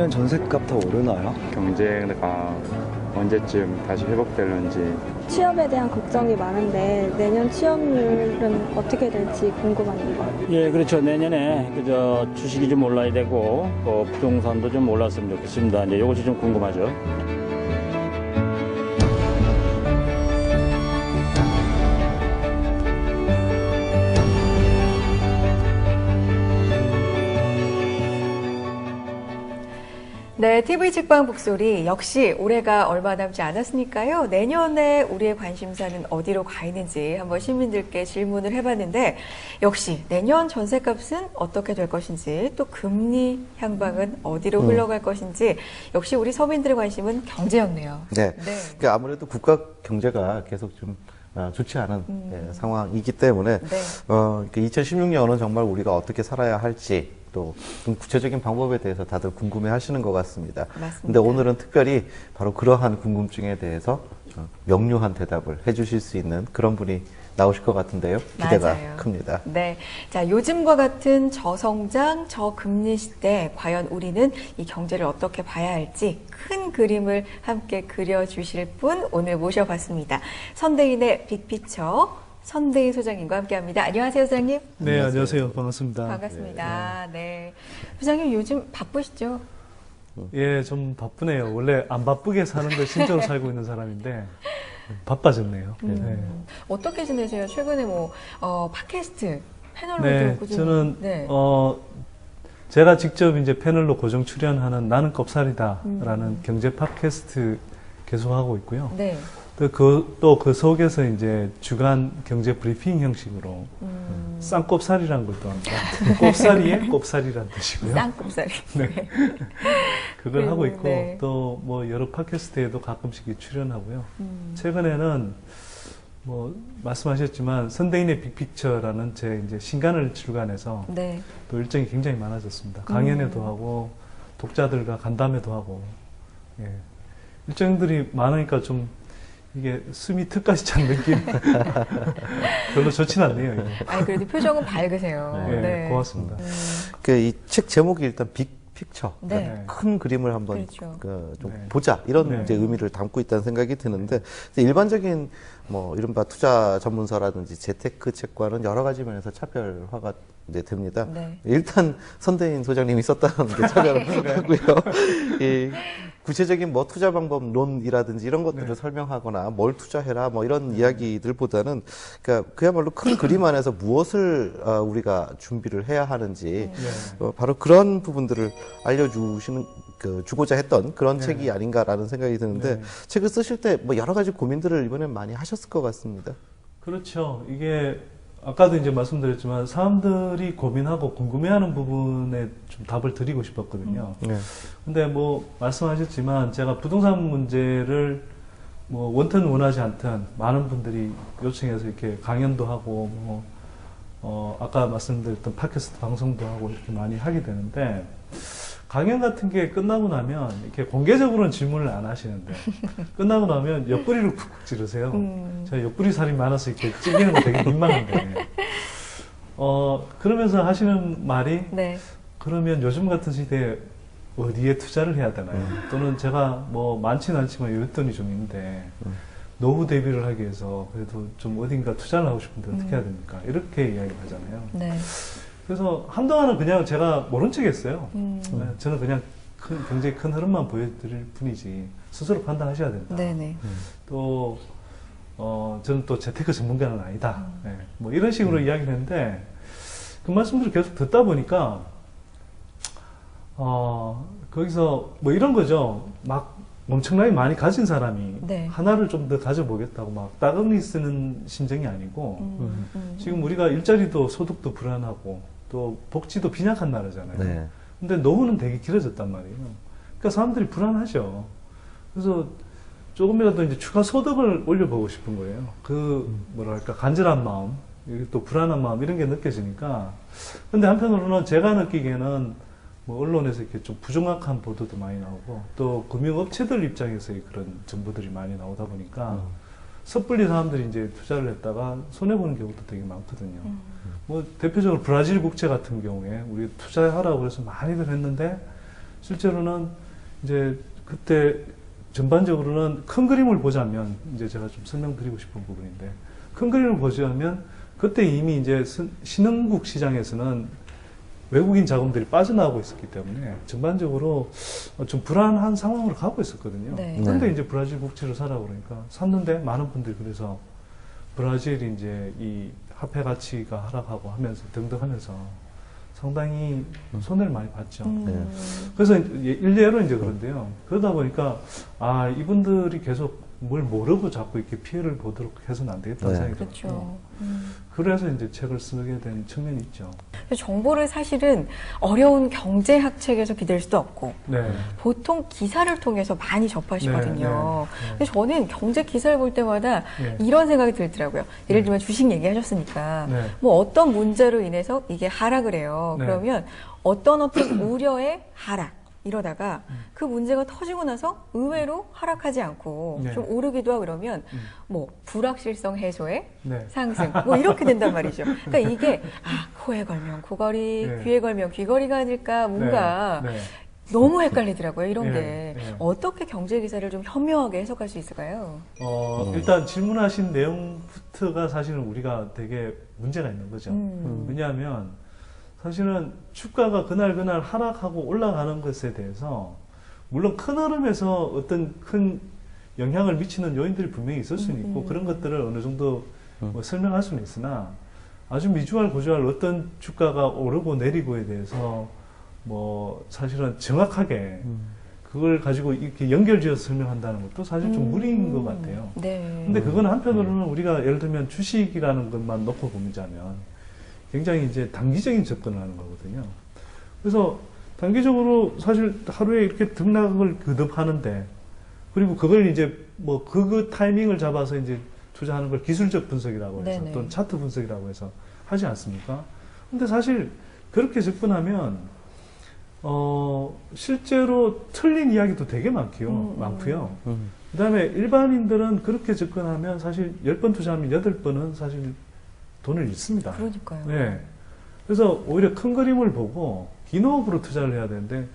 내년 전셋값 더 오르나요? 경제가 언제쯤 다시 회복될는지. 취업에 대한 걱정이 많은데 내년 취업률은 어떻게 될지 궁금합니다. 예, 그렇죠. 내년에 그저 주식이 좀 올라야 되고 부동산도 좀 올랐으면 좋겠습니다. 이제 이것이 좀 궁금하죠. 네, TV 책방 북소리 역시 올해가 얼마 남지 않았으니까요. 내년에 우리의 관심사는 어디로 가 있는지 한번 시민들께 질문을 해봤는데 역시 내년 전셋값은 어떻게 될 것인지 또 금리 향방은 어디로 흘러갈 것인지 역시 우리 서민들의 관심은 경제였네요. 네. 네. 그러니까 아무래도 국가 경제가 계속 좀 좋지 않은 상황이기 때문에 네. 2016년은 정말 우리가 어떻게 살아야 할지 또 구체적인 방법에 대해서 다들 궁금해 하시는 것 같습니다. 맞습니다. 근데 오늘은 특별히 바로 그러한 궁금증에 대해서 명료한 대답을 해주실 수 있는 그런 분이 나오실 것 같은데요. 기대가 맞아요. 큽니다. 네. 자, 요즘과 같은 저성장, 저금리 시대, 과연 우리는 이 경제를 어떻게 봐야 할지 큰 그림을 함께 그려주실 분 오늘 모셔봤습니다. 선대인의 빅피처 선대인 소장님과 함께합니다. 안녕하세요, 소장님. 네, 안녕하세요. 반갑습니다. 반갑습니다. 네. 소장님 요즘 바쁘시죠? 예, 좀 바쁘네요. 원래 안 바쁘게 사는 걸 신조로 살고 있는 사람인데 바빠졌네요. 네. 어떻게 지내세요? 최근에 팟캐스트 패널로 좀 네, 꾸준히. 저는 네. 제가 직접 이제 패널로 고정 출연하는 나는 껍살이다라는 경제 팟캐스트 계속하고 있고요. 네. 또 그 속에서 이제 주간 경제 브리핑 형식으로 쌍꼽살이라는 걸 또 합니다. 꼽살이의 꼽살이라는 뜻이고요. 쌍꼽살이. 네. 그걸 하고 있고 네. 또 뭐 여러 팟캐스트에도 가끔씩 출연하고요. 최근에는 뭐 말씀하셨지만 선대인의 빅픽처라는 제 이제 신간을 출간해서 네. 또 일정이 굉장히 많아졌습니다. 강연회도 하고 독자들과 간담회도 하고 예. 일정들이 많으니까 좀 이게 숨이 턱까지 찬 느낌 별로 좋진 않네요. 이게. 아니 그래도 표정은 밝으세요. 네, 네. 고맙습니다. 이 책 제목이 일단 빅픽처, 네. 그러니까 큰 그림을 한번 그렇죠. 좀 네. 보자 이런 네. 이제 의미를 담고 있다는 생각이 드는데 일반적인 뭐 이른바 투자 전문서라든지 재테크 책과는 여러 가지 면에서 차별화가 이제 됩니다. 네. 일단 선대인 소장님이 썼다는 게 차별하고요. 이 구체적인 뭐 투자 방법론이라든지 이런 것들을 네. 설명하거나 뭘 투자해라 뭐 이런 이야기들보다는 그러니까 그야말로 큰 그림 안에서 무엇을 우리가 준비를 해야 하는지 네. 바로 그런 부분들을 알려주시는 주고자 했던 그런 네. 책이 아닌가라는 생각이 드는데 네. 책을 쓰실 때 뭐 여러 가지 고민들을 이번엔 많이 하셨을 것 같습니다. 그렇죠. 이게 아까도 이제 말씀드렸지만 사람들이 고민하고 궁금해하는 부분에 좀 답을 드리고 싶었거든요. 네. 근데 뭐 말씀하셨지만 제가 부동산 문제를 뭐 원튼 원하지 않든 많은 분들이 요청해서 이렇게 강연도 하고 아까 말씀드렸던 팟캐스트 방송도 하고 이렇게 많이 하게 되는데 강연 같은 게 끝나고 나면 이렇게 공개적으로는 질문을 안 하시는데 끝나고 나면 옆구리를 쿡쿡 찌르세요. 제가 옆구리 살이 많아서 이렇게 찌르는 거 되게 민망한데 그러면서 하시는 말이 네. 그러면 요즘 같은 시대에 어디에 투자를 해야 되나요? 또는 제가 뭐 많지는 않지만 여윳돈이 좀 있는데 노후 대비를 하기 위해서 그래도 좀 어딘가 투자를 하고 싶은데 어떻게 해야 됩니까? 이렇게 이야기를 하잖아요. 네. 그래서 한동안은 그냥 제가 모른 척 했어요. 저는 그냥 굉장히 큰 흐름만 보여드릴 뿐이지 스스로 판단하셔야 된다. 네네. 또 저는 또 재테크 전문가는 아니다. 네, 뭐 이런 식으로 이야기를 했는데 그 말씀들을 계속 듣다 보니까 거기서 뭐 이런 거죠. 막 엄청나게 많이 가진 사람이 네. 하나를 좀 더 가져보겠다고 막 따끔히 쓰는 심정이 아니고 지금 우리가 일자리도 소득도 불안하고 또 복지도 빈약한 나라잖아요. 네. 근데 노후는 되게 길어졌단 말이에요. 그러니까 사람들이 불안하죠. 그래서 조금이라도 이제 추가 소득을 올려보고 싶은 거예요. 뭐랄까 간절한 마음, 또 불안한 마음 이런 게 느껴지니까. 근데 한편으로는 제가 느끼기에는 뭐 언론에서 이렇게 좀 부정확한 보도도 많이 나오고 또 금융업체들 입장에서의 그런 정보들이 많이 나오다 보니까 섣불리 사람들이 이제 투자를 했다가 손해보는 경우도 되게 많거든요. 뭐 대표적으로 브라질 국채 같은 경우에 우리 투자하라고 해서 많이들 했는데 실제로는 이제 그때 전반적으로는 큰 그림을 보자면 이제 제가 좀 설명드리고 싶은 부분인데 큰 그림을 보자면 그때 이미 이제 신흥국 시장에서는 외국인 자금들이 빠져나오고 있었기 때문에 전반적으로 좀 불안한 상황으로 가고 있었거든요. 네. 그런데 이제 브라질 국채를 사라고 그러니까 샀는데 많은 분들이 그래서 브라질이 이제 이 화폐 가치가 하락하고 하면서 등등 하면서 상당히 손해를 많이 봤죠. 네. 그래서 일례로 이제 그런데요. 그러다 보니까 아 이분들이 계속 뭘 모르고 자꾸 이렇게 피해를 보도록 해서는 안 되겠다는 네. 생각이 그렇죠. 들었고 그래서 이제 책을 쓰게 된 측면이 있죠. 정보를 사실은 어려운 경제학 책에서 기댈 수도 없고 네. 보통 기사를 통해서 많이 접하시거든요. 네, 네, 근데 저는 경제 기사를 볼 때마다 네. 이런 생각이 들더라고요. 예를 들면 주식 얘기하셨으니까 네. 뭐 어떤 문제로 인해서 이게 하락을 해요. 네. 그러면 어떤 우려의 하락 이러다가 그 문제가 터지고 나서 의외로 하락하지 않고 네. 좀 오르기도 하고 그러면 뭐 불확실성 해소에 네. 상승 뭐 이렇게 된단 말이죠. 그러니까 이게 코에 걸면 코걸이, 네. 귀에 걸면 귀걸이가 아닐까 뭔가 네. 네. 너무 헷갈리더라고요. 이런 네. 게 네. 어떻게 경제 기사를 좀 현명하게 해석할 수 있을까요? 일단 질문하신 내용부터가 사실은 우리가 되게 문제가 있는 거죠. 왜냐하면 사실은 주가가 그날 하락하고 올라가는 것에 대해서 물론 큰 흐름에서 어떤 큰 영향을 미치는 요인들이 분명히 있을 수는 있고 그런 것들을 어느 정도 뭐 설명할 수는 있으나 아주 미주알 고주알 어떤 주가가 오르고 내리고에 대해서 뭐 사실은 정확하게 그걸 가지고 이렇게 연결지어서 설명한다는 것도 사실 좀 무리인 것 같아요. 네. 근데 그건 한편으로는 우리가 예를 들면 주식이라는 것만 놓고 보자면 굉장히 이제 단기적인 접근을 하는 거거든요. 그래서 단기적으로 사실 하루에 이렇게 등락을 거듭하는데 그리고 그걸 이제 뭐 그 타이밍을 잡아서 이제 투자하는 걸 기술적 분석이라고 해서 네네. 또는 차트 분석이라고 해서 하지 않습니까? 근데 사실 그렇게 접근하면 실제로 틀린 이야기도 되게 많고요. 그다음에 일반인들은 그렇게 접근하면 사실 10번 투자하면 8번은 사실 돈을 잃습니다. 그러니까요. 네. 그래서 오히려 큰 그림을 보고 긴 호흡으로 투자를 해야 되는데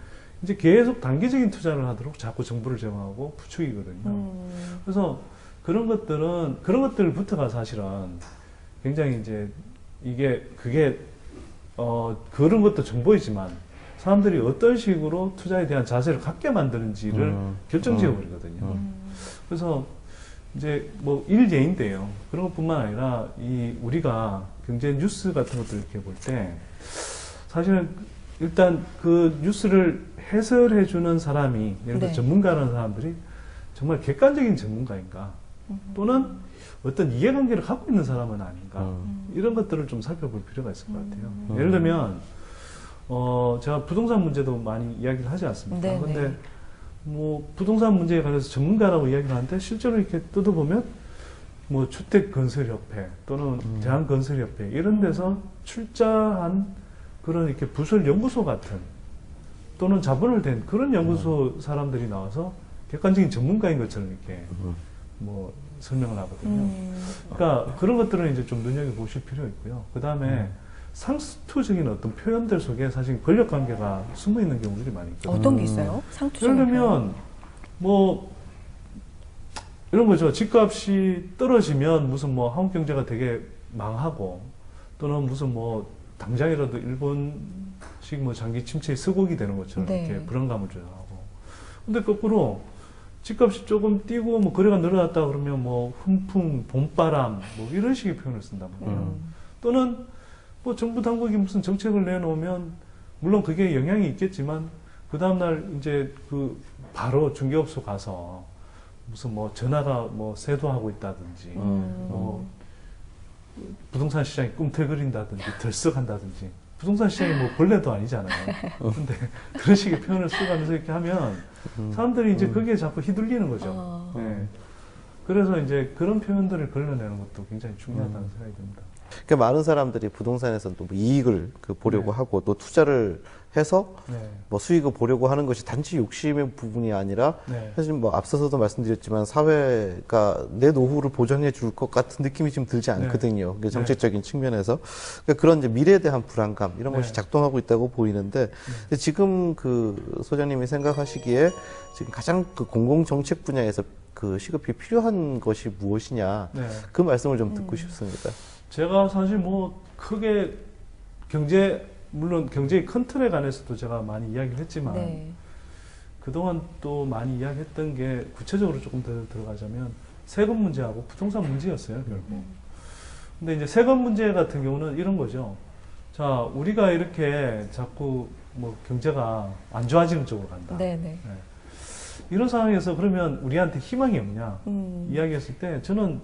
이제 계속 단기적인 투자를 하도록 자꾸 정보를 제공하고 부추기거든요. 그래서 그런 것들부터가 사실은 굉장히 이제 그게 그런 것도 정보이지만 사람들이 어떤 식으로 투자에 대한 자세를 갖게 만드는지를 결정지어 버리거든요. 그래서 이제 뭐 일예인데요. 그런 것뿐만 아니라 우리가 경제 뉴스 같은 것들 이렇게 볼 때 사실은 일단 그 뉴스를 해설해주는 사람이 예를 들어 네. 전문가라는 사람들이 정말 객관적인 전문가인가 또는 어떤 이해관계를 갖고 있는 사람은 아닌가 이런 것들을 좀 살펴볼 필요가 있을 것 같아요. 예를 들면 제가 부동산 문제도 많이 이야기를 하지 않습니까? 네네. 근데 뭐 부동산 문제에 관해서 전문가라고 이야기를 하는데 실제로 이렇게 뜯어보면 뭐 주택건설협회 또는 대한건설협회 이런 데서 출자한 그런 이렇게 부설 연구소 같은 또는 자본을 댄 그런 연구소 사람들이 나와서 객관적인 전문가인 것처럼 이렇게 뭐 설명을 하거든요. 그러니까 그런 것들은 이제 좀 눈여겨보실 필요 있고요. 그 다음에 상투적인 어떤 표현들 속에 사실 권력 관계가 숨어 있는 경우들이 많이 있거든요. 어떤 게 있어요? 상투적. 예를 들면 뭐 이런 거죠. 집값이 떨어지면 무슨 뭐 한국 경제가 되게 망하고 또는 무슨 뭐 당장이라도 일본식 뭐 장기 침체의 서곡이 되는 것처럼 네. 이렇게 불안감을 조장하고. 근데 거꾸로 집값이 조금 뛰고 뭐 거래가 늘어났다 그러면 뭐 훈풍, 봄바람 뭐 이런 식의 표현을 쓴단 말이에요. 또는 뭐 정부 당국이 무슨 정책을 내놓으면 물론 그게 영향이 있겠지만 그 다음날 이제 바로 중개업소 가서 무슨 뭐 전화가 뭐 세도하고 있다든지 뭐 부동산 시장이 꿈틀거린다든지 들썩한다든지 부동산 시장이 뭐 벌레도 아니잖아요. 근데 그런 식의 표현을 써가면서 이렇게 하면 사람들이 이제 거기에 자꾸 휘둘리는 거죠. 네. 그래서 이제 그런 표현들을 걸러내는 것도 굉장히 중요하다는 생각이 듭니다. 그러니까 많은 사람들이 부동산에서 또 이익을 보려고 네. 하고 또 투자를 해서 네. 뭐 수익을 보려고 하는 것이 단지 욕심의 부분이 아니라 네. 사실 뭐 앞서서도 말씀드렸지만 사회가 내 노후를 보장해 줄 것 같은 느낌이 좀 들지 않거든요. 그러니까 정책적인 측면에서 그러니까 그런 이제 미래에 대한 불안감 이런 것이 네. 작동하고 있다고 보이는데 근데 지금 그 소장님이 생각하시기에 지금 가장 그 공공 정책 분야에서 그 시급히 필요한 것이 무엇이냐 네. 그 말씀을 좀 듣고 싶습니다. 제가 사실 뭐 크게 물론 경제의 큰 틀에 관해서도 제가 많이 이야기를 했지만 네. 그동안 또 많이 이야기했던 게 구체적으로 조금 더 들어가자면 세금 문제하고 부동산 문제였어요, 결국. 근데 이제 세금 문제 같은 경우는 이런 거죠. 자, 우리가 이렇게 자꾸 뭐 경제가 안 좋아지는 쪽으로 간다. 네네. 네. 이런 상황에서 그러면 우리한테 희망이 없냐 이야기했을 때 저는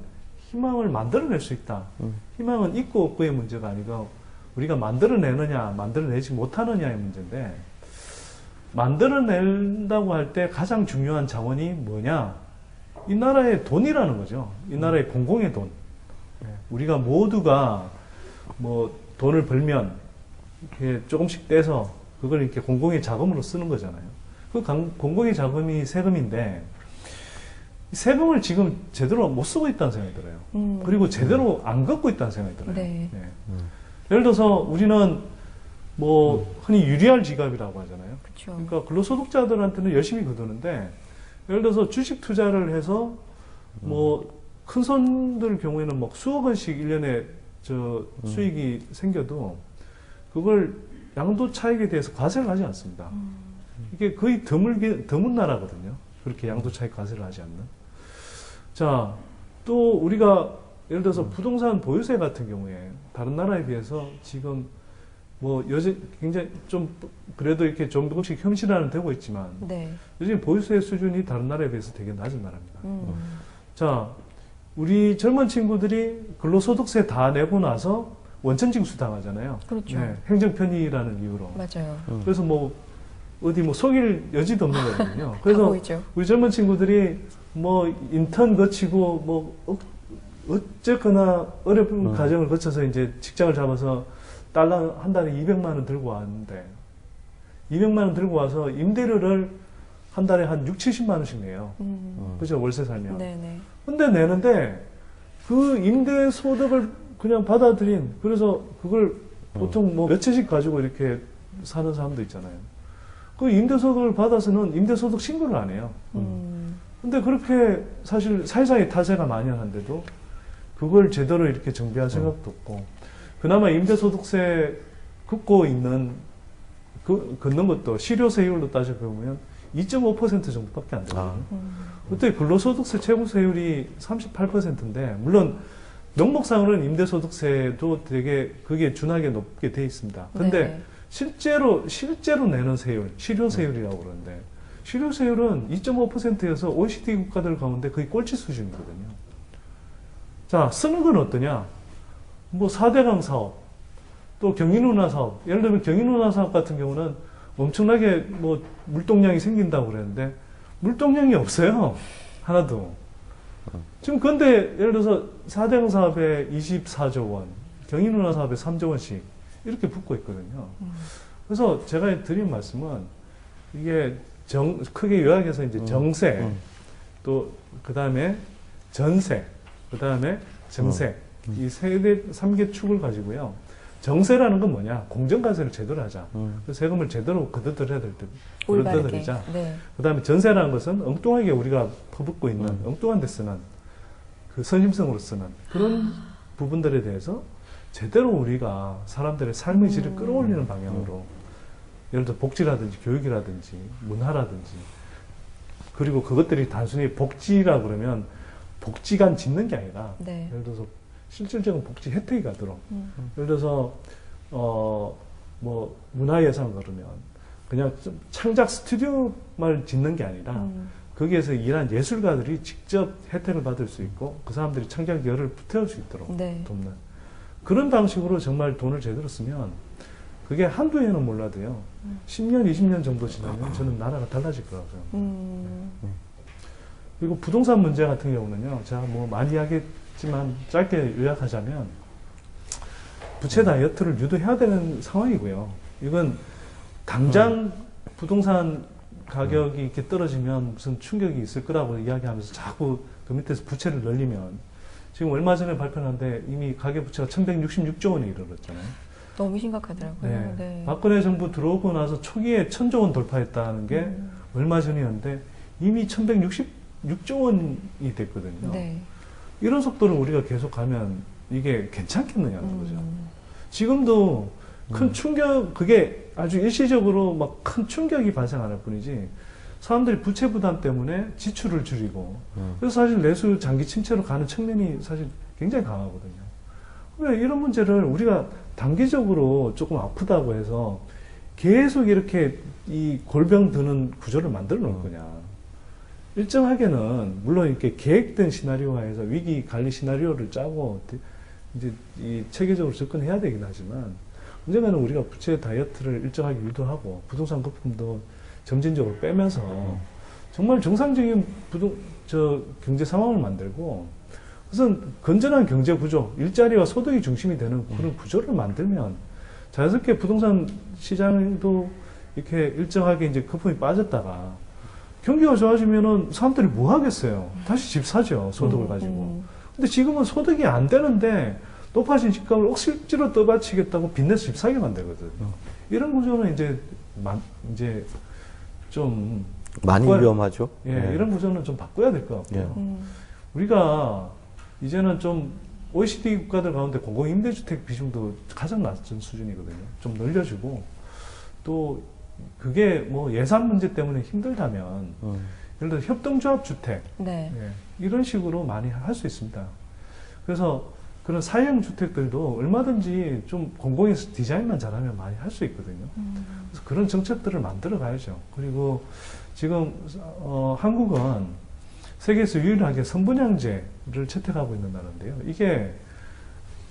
희망을 만들어낼 수 있다. 희망은 있고 없고의 문제가 아니고 우리가 만들어내느냐 만들어내지 못하느냐의 문제인데 만들어낸다고 할 때 가장 중요한 자원이 뭐냐? 이 나라의 돈이라는 거죠. 이 나라의 공공의 돈. 우리가 모두가 뭐 돈을 벌면 이렇게 조금씩 떼서 그걸 이렇게 공공의 자금으로 쓰는 거잖아요. 그 공공의 자금이 세금인데 세금을 지금 제대로 못 쓰고 있다는 생각이 들어요. 그리고 제대로 안 걷고 있다는 생각이 들어요. 네. 네. 예를 들어서 우리는 뭐 흔히 유리할 지갑이라고 하잖아요. 그렇죠. 그러니까 근로소득자들한테는 열심히 거두는데 예를 들어서 주식 투자를 해서 뭐 큰 손들 경우에는 막 수억 원씩 1년에 수익이 생겨도 그걸 양도 차익에 대해서 과세를 하지 않습니다. 이게 거의 드문 나라거든요. 그렇게 양도 차익 과세를 하지 않는. 자, 또 우리가 예를 들어서 부동산 보유세 같은 경우에 다른 나라에 비해서 지금 뭐 굉장히 좀 그래도 이렇게 조금씩 현실화는 되고 있지만 네. 요즘 보유세 수준이 다른 나라에 비해서 되게 낮은 나라입니다. 자, 우리 젊은 친구들이 근로소득세 다 내고 나서 원천징수 당하잖아요. 그렇죠. 네, 행정편의라는 이유로. 맞아요. 그래서 뭐 어디 뭐 속일 여지도 없는 거거든요. 다 그래서 보이죠. 우리 젊은 친구들이 뭐 인턴 거치고 뭐 어쨌거나 어려운 과정을 거쳐서 이제 직장을 잡아서 달러 한 달에 200만 원 들고 왔는데 200만 원 들고 와서 임대료를 한 달에 한 6, 70만 원씩 내요. 그죠? 월세 살면. 네네. 근데 내는데 그 임대 소득을 그냥 받아들인 그래서 그걸 보통 뭐 며칠씩 가지고 이렇게 사는 사람도 있잖아요. 그 임대소득을 받아서는 임대소득 신고를 안 해요. 근데 그렇게 사실 사회상의 타세가 만연한데도 그걸 제대로 이렇게 정비할 생각도 없고 그나마 임대소득세 긋고 있는 긋는 것도 실효세율로 따져보면 2.5% 정도밖에 안 되거든요. 그때 근로소득세 최고세율이 38%인데 물론 명목상으로는 임대소득세도 되게 그게 준하게 높게 돼 있습니다. 근데 네. 실제로 내는 세율, 실효세율이라고 그러는데 실효세율은 2.5%여서 OECD 국가들 가운데 거의 꼴찌 수준이거든요. 자, 쓰는 건 어떠냐? 뭐 4대강 사업, 또 경인운하 사업. 예를 들면 경인운하 사업 같은 경우는 엄청나게 뭐 물동량이 생긴다고 그랬는데 물동량이 없어요. 하나도. 지금 근데 예를 들어서 4대강 사업에 24조 원, 경인운하 사업에 3조 원씩 이렇게 붙고 있거든요. 그래서 제가 드린 말씀은 이게 크게 요약해서 이제 정세, 또 그 다음에 전세, 그 다음에 정세, 이 3개 축을 가지고요. 정세라는 건 뭐냐? 공정과세를 제대로 하자. 세금을 제대로 거둬들여야 될 때 거둬들이자. 네. 그 다음에 전세라는 것은 엉뚱하게 우리가 퍼붓고 있는 엉뚱한 데 쓰는 그 선심성으로 쓰는 그런 부분들에 대해서 제대로 우리가 사람들의 삶의 질을 끌어올리는 방향으로 예를 들어 복지라든지 교육이라든지 문화라든지 그리고 그것들이 단순히 복지라 그러면 복지관 짓는 게 아니라 네. 예를 들어서 실질적인 복지 혜택이 가도록 예를 들어서 뭐 문화예산 그러면 그냥 좀 창작 스튜디오만 짓는 게 아니라 거기에서 일한 예술가들이 직접 혜택을 받을 수 있고 그 사람들이 창작열을 불태울 수 있도록 네. 돕는 그런 방식으로 정말 돈을 제대로 쓰면 그게 한두 해는 몰라도요 10년, 20년 정도 지나면 저는 나라가 달라질 거라고 생각합니다. 그리고 부동산 문제 같은 경우는요 제가 뭐 많이 이야기했지만 짧게 요약하자면 부채 다이어트를 유도해야 되는 상황이고요. 이건 당장 부동산 가격이 이렇게 떨어지면 무슨 충격이 있을 거라고 이야기하면서 자꾸 그 밑에서 부채를 늘리면 지금 얼마 전에 발표했는데 이미 가계부채가 1166조 원에 이르렀잖아요. 너무 심각하더라고요. 네. 네. 박근혜 정부 들어오고 나서 초기에 1000조 원 돌파했다는 게 얼마 전이었는데 이미 1166조 원이 됐거든요. 네. 이런 속도를 우리가 계속 가면 이게 괜찮겠느냐는 거죠. 지금도 큰 충격, 그게 아주 일시적으로 막 큰 충격이 발생할 뿐이지 사람들이 부채 부담 때문에 지출을 줄이고 그래서 사실 내수 장기 침체로 가는 측면이 사실 굉장히 강하거든요. 왜 이런 문제를 우리가 단기적으로 조금 아프다고 해서 계속 이렇게 이 골병 드는 구조를 만들어 놓을 거냐. 일정하게는 물론 이렇게 계획된 시나리오화에서 위기 관리 시나리오를 짜고 이제 이 체계적으로 접근해야 되긴 하지만 언젠가는 우리가 부채 다이어트를 일정하게 유도하고 부동산 거품도 점진적으로 빼면서 정말 정상적인 경제 상황을 만들고 우선 건전한 경제 구조, 일자리와 소득이 중심이 되는 그런 구조를 만들면 자연스럽게 부동산 시장도 이렇게 일정하게 이제 거품이 빠졌다가 경기가 좋아지면은 사람들이 뭐 하겠어요? 다시 집 사죠, 소득을 가지고. 근데 지금은 소득이 안 되는데 높아진 집값을 억지로 떠받치겠다고 빚내서 집 사게 만들거든요. 이런 구조는 이제 좀 많이 위험하죠. 예, 네. 이런 구조는 좀 바꿔야 될 것 같고요. 예. 우리가 이제는 좀 OECD 국가들 가운데 공공임대주택 비중도 가장 낮은 수준이거든요. 좀 늘려주고 또 그게 뭐 예산 문제 때문에 힘들다면 예를 들어 협동조합 주택 네. 예, 이런 식으로 많이 할 수 있습니다. 그래서 그런 사형 주택들도 얼마든지 좀 공공에서 디자인만 잘하면 많이 할 수 있거든요. 그래서 그런 정책들을 만들어 가야죠. 그리고 지금 한국은 세계에서 유일하게 선분양제를 채택하고 있는 나라인데요. 이게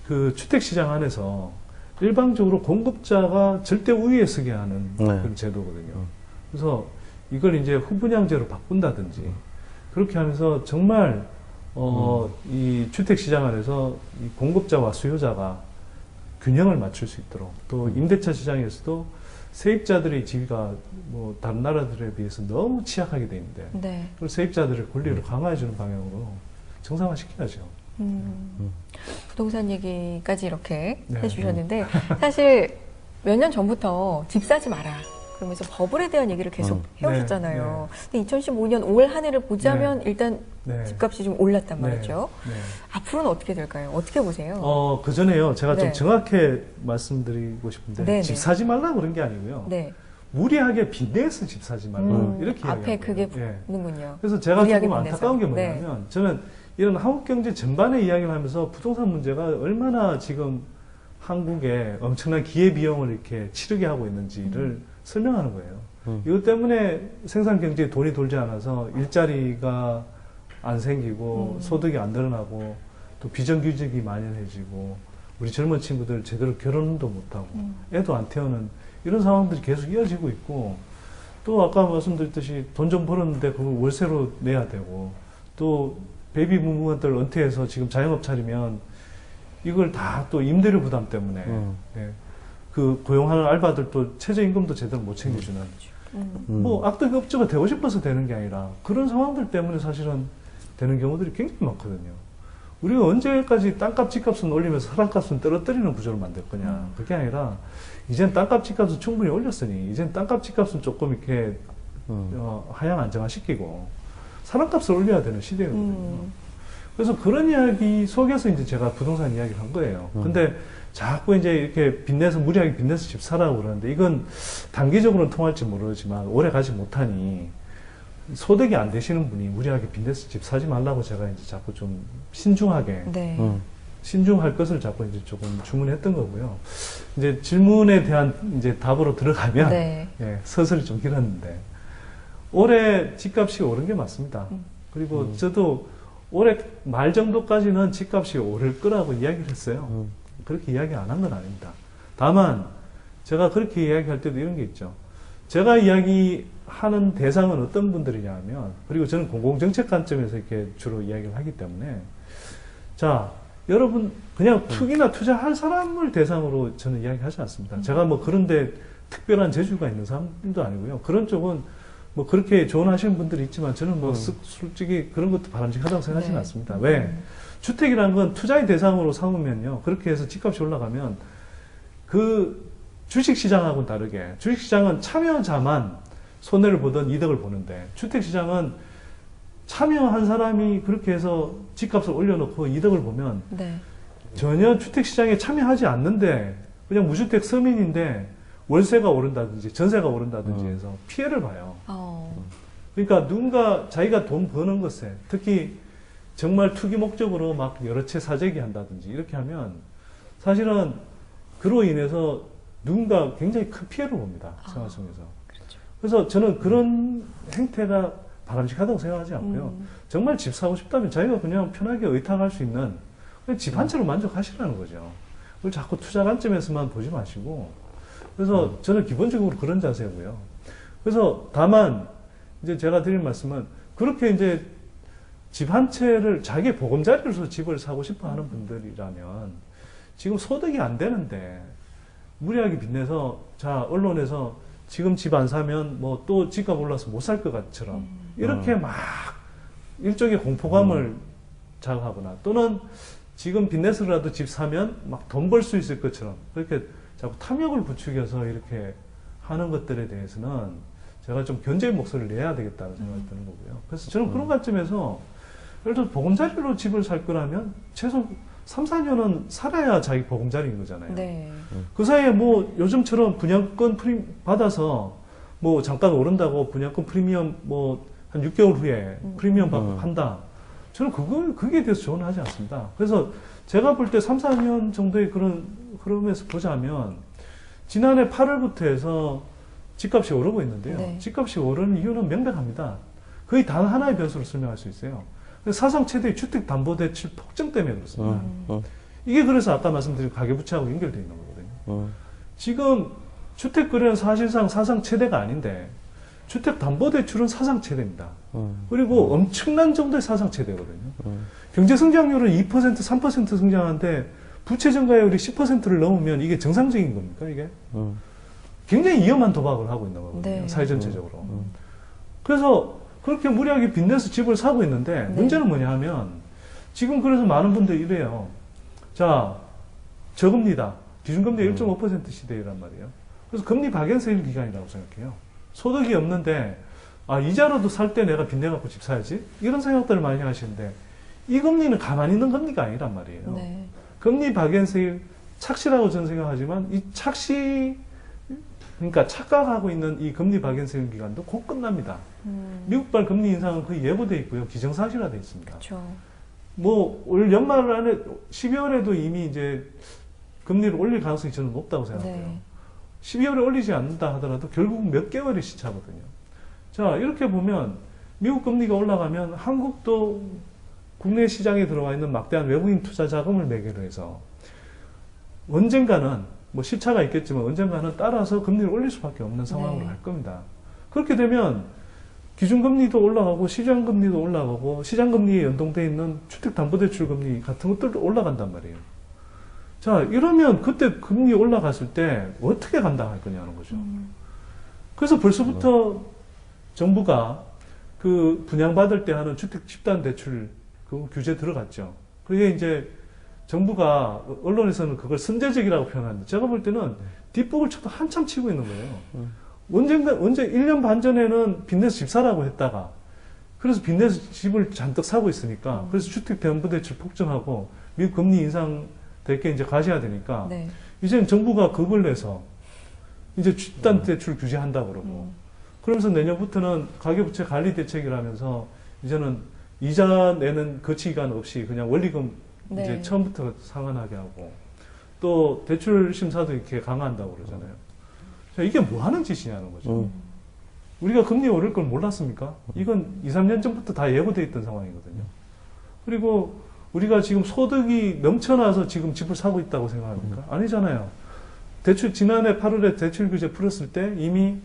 그 주택시장 안에서 일방적으로 공급자가 절대 우위에 서게 하는 그런 제도거든요. 그래서 이걸 이제 후분양제로 바꾼다든지 그렇게 하면서 정말 이 주택시장 안에서 이 공급자와 수요자가 균형을 맞출 수 있도록 또 임대차 시장에서도 세입자들의 지위가 뭐 다른 나라들에 비해서 너무 취약하게 돼 있는데 네. 그걸 세입자들의 권리를 강화해주는 방향으로 정상화시켜야죠. 부동산 얘기까지 이렇게 네. 해주셨는데 사실 몇 년 전부터 집 사지 마라. 그러면서 버블에 대한 얘기를 계속 해오셨잖아요. 근데 2015년 올 한 해를 보자면 일단 집값이 좀 올랐단 말이죠. 앞으로는 어떻게 될까요? 어떻게 보세요? 그 전에요. 제가 좀 네. 정확히 말씀드리고 싶은데 네네. 집 사지 말라고 그런 게 아니고요. 네. 무리하게 빚내서 집 사지 말고 이렇게 앞에 이야기하는 그게 거예요. 붙는군요. 그래서 제가 무리하게 조금 빚내서. 안타까운 게 네. 뭐냐면 저는 이런 한국 경제 전반의 이야기를 하면서 부동산 문제가 얼마나 지금 한국에 엄청난 기회비용을 이렇게 치르게 하고 있는지를 설명하는 거예요. 이것 때문에 생산 경제에 돈이 돌지 않아서 일자리가 안 생기고 소득이 안 늘어나고 또 비정규직이 만연해지고 우리 젊은 친구들 제대로 결혼도 못하고 애도 안 태우는 이런 상황들이 계속 이어지고 있고 또 아까 말씀드렸듯이 돈 좀 벌었는데 그걸 월세로 내야 되고 또 베이비 부모들 은퇴해서 지금 자영업 차리면 이걸 다 또 임대료 부담 때문에 예, 그 고용하는 알바들도 최저임금도 제대로 못 챙겨주는 뭐 악덕 업주가 되고 싶어서 되는 게 아니라 그런 상황들 때문에 사실은 되는 경우들이 굉장히 많거든요. 우리가 언제까지 땅값 집값은 올리면서 사람값은 떨어뜨리는 구조를 만들 거냐. 그게 아니라 이젠 땅값 집값은 충분히 올렸으니 이젠 땅값 집값은 조금 이렇게 하향 안정화시키고 사람값을 올려야 되는 시대거든요. 그래서 그런 이야기 속에서 이제 제가 부동산 이야기를 한 거예요. 근데 자꾸 이제 이렇게 빚내서 무리하게 빚내서 집 사라고 그러는데 이건 단기적으로는 통할지 모르지만 오래 가지 못하니 소득이 안 되시는 분이 무리하게 빚내서 집 사지 말라고 제가 이제 자꾸 좀 신중하게 네. 신중할 것을 자꾸 이제 조금 주문했던 거고요. 이제 질문에 대한 이제 답으로 들어가면 네. 예, 서설이 좀 길었는데 올해 집값이 오른 게 맞습니다. 그리고 저도 올해 말 정도까지는 집값이 오를 거라고 이야기를 했어요. 그렇게 이야기 안 한 건 아닙니다. 다만 제가 그렇게 이야기할 때도 이런 게 있죠. 제가 이야기하는 대상은 어떤 분들이냐 하면 그리고 저는 공공정책 관점에서 이렇게 주로 이야기를 하기 때문에 자 여러분 그냥 투기나 투자할 사람을 대상으로 저는 이야기하지 않습니다. 제가 뭐 그런데 특별한 재주가 있는 사람도 아니고요. 그런 쪽은 뭐 그렇게 조언하시는 분들이 있지만 저는 뭐 솔직히 그런 것도 바람직하다고 생각하지는 네. 않습니다. 왜? 주택이라는 건 투자의 대상으로 삼으면요. 그렇게 해서 집값이 올라가면 그 주식시장하고는 다르게 주식시장은 참여자만 손해를 보던 이득을 보는데 주택시장은 참여한 사람이 그렇게 해서 집값을 올려놓고 이득을 보면 네. 전혀 주택시장에 참여하지 않는데 그냥 무주택 서민인데 월세가 오른다든지 전세가 오른다든지 해서 피해를 봐요. 그러니까 누군가 자기가 돈 버는 것에 특히 정말 투기 목적으로 막 여러 채 사재기 한다든지 이렇게 하면 사실은 그로 인해서 누군가 굉장히 큰 피해를 봅니다. 생활 속에서. 그렇죠. 그래서 저는 그런 행태가 바람직하다고 생각하지 않고요. 정말 집 사고 싶다면 자기가 그냥 편하게 의탁할 수 있는 집 한 채로 만족하시라는 거죠. 그걸 자꾸 투자 관점에서만 보지 마시고. 그래서 저는 기본적으로 그런 자세고요. 그래서 다만 이제 제가 드릴 말씀은 그렇게 이제 집 한 채를 자기 보금자리로서 집을 사고 싶어 하는 분들이라면 지금 소득이 안 되는데 무리하게 빚내서 자 언론에서 지금 집 안 사면 뭐 또 집값 올라서 못 살 것 같처럼 이렇게 막 일종의 공포감을 자극하거나 또는 지금 빚내서라도 집 사면 막 돈 벌 수 있을 것처럼 그렇게 자꾸 탐욕을 부추겨서 이렇게 하는 것들에 대해서는 제가 좀 견제의 목소리를 내야 되겠다는 생각이 드는 거고요. 그래서 저는 그런 관점에서 예를 들어 보금자리로 집을 살 거라면 최소 3, 4년은 살아야 자기 보금자리인 거잖아요. 네. 그 사이에 뭐 요즘처럼 분양권 받아서 뭐 잠깐 오른다고 분양권 프리미엄 뭐 한 6개월 후에 프리미엄 받고 판다. 저는 그거에 대해서 조언하지 않습니다. 그래서 제가 볼 때 3, 4년 정도의 그런 흐름에서 보자면 지난해 8월부터 해서 집값이 오르고 있는데요. 네. 집값이 오르는 이유는 명백합니다. 거의 단 하나의 변수로 설명할 수 있어요. 사상 최대의 주택담보대출 폭증 때문에 그렇습니다. 이게 그래서 아까 말씀드린 가계부채하고 연결되어 있는 거거든요. 지금 주택 거래는 사실상 사상 최대가 아닌데 주택담보대출은 사상 최대입니다. 그리고 엄청난 정도의 사상 최대거든요. 경제 성장률은 2%, 3% 성장하는데 부채 증가율이 10%를 넘으면 이게 정상적인 겁니까, 이게? 굉장히 위험한 도박을 하고 있는 거거든요. 네. 사회 전체적으로. 그래서 그렇게 무리하게 빚내서 집을 사고 있는데 문제는 뭐냐 하면 지금 그래서 많은 분들이 이래요. 자, 저금리다. 기준금리가 1.5% 시대이란 말이에요. 그래서 금리 박연세일 기간이라고 생각해요. 소득이 없는데 아, 이자로도 살 때 내가 빚내갖고 집 사야지? 이런 생각들을 많이 하시는데 이 금리는 가만히 있는 금리가 아니란 말이에요. 네. 금리 박연세일 착시라고 저는 생각하지만 이 착시 그러니까 착각하고 있는 이 금리 박연세일 기간도 곧 끝납니다. 미국발 금리 인상은 거의 예고돼 있고요. 기정사실화돼 있습니다. 그렇죠. 뭐 올 연말 안에 12월에도 이미 이제 금리를 올릴 가능성이 저는 높다고 생각해요. 네. 12월에 올리지 않는다 하더라도 결국 몇 개월의 시차거든요. 자, 이렇게 보면 미국 금리가 올라가면 한국도 국내 시장에 들어와 있는 막대한 외국인 투자 자금을 매개로 해서 언젠가는 뭐 시차가 있겠지만 언젠가는 따라서 금리를 올릴 수밖에 없는 상황으로 네. 갈 겁니다. 그렇게 되면 기준금리도 올라가고 시장금리도 올라가고 시장금리에 연동되어 있는 주택담보대출금리 같은 것들도 올라간단 말이에요. 자, 이러면 그때 금리 올라갔을 때 어떻게 감당할 거냐는 거죠. 그래서 벌써부터 정부가 그 분양받을 때 하는 주택 집단 대출 그 규제 들어갔죠. 그게 이제 정부가 언론에서는 그걸 선제적이라고 표현하는데 제가 볼 때는 뒷북을 쳐도 한참 치고 있는 거예요. 언제 1년 반 전에는 빚내서 집 사라고 했다가 그래서 빚내서 집을 잔뜩 사고 있으니까 그래서 주택담보대출 폭증하고 미국 금리 인상 될게 이제 가셔야되니까 네. 이제는 정부가 급을 내서 이제 집단 대출 규제한다 그러고 그러면서 내년부터는 가계부채 관리 대책이라면서 이제는 이자 내는 거치기간 없이 그냥 원리금 네. 이제 처음부터 상환하게 하고 또 대출 심사도 이렇게 강화한다고 그러잖아요. 자, 이게 뭐 하는 짓이냐는 거죠. 우리가 금리 오를 걸 몰랐습니까? 이건 2, 3년 전부터 다 예고되어 있던 상황이거든요. 그리고 우리가 지금 소득이 넘쳐나서 지금 집을 사고 있다고 생각합니까? 아니잖아요. 지난해 8월에 대출 규제 풀었을 때 이미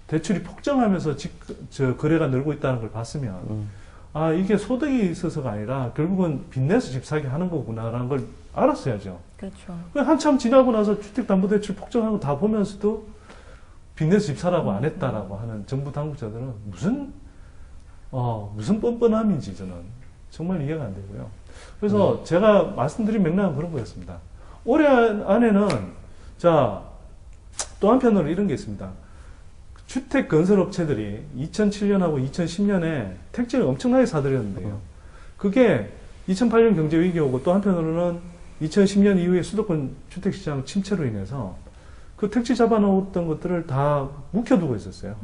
대출이 폭증하면서 거래가 늘고 있다는 걸 봤으면 아, 이게 소득이 있어서가 아니라 결국은 빚내서 집 사게 하는 거구나라는 걸 알았어야죠. 그렇죠. 한참 지나고 나서 주택담보대출 폭증하고 다 보면서도 빚내서 집 사라고 안 했다라고 하는 정부 당국자들은 무슨 뻔뻔함인지 저는 정말 이해가 안 되고요. 그래서 제가 말씀드린 맥락은 그런 거였습니다. 올해 안에는, 자, 또 한편으로 이런 게 있습니다. 주택 건설업체들이 2007년하고 2010년에 택지를 엄청나게 사들였는데요. 그게 2008년 경제위기 오고 또 한편으로는 2010년 이후에 수도권 주택시장 침체로 인해서 그 택지 잡아놓았던 것들을 다 묵혀두고 있었어요.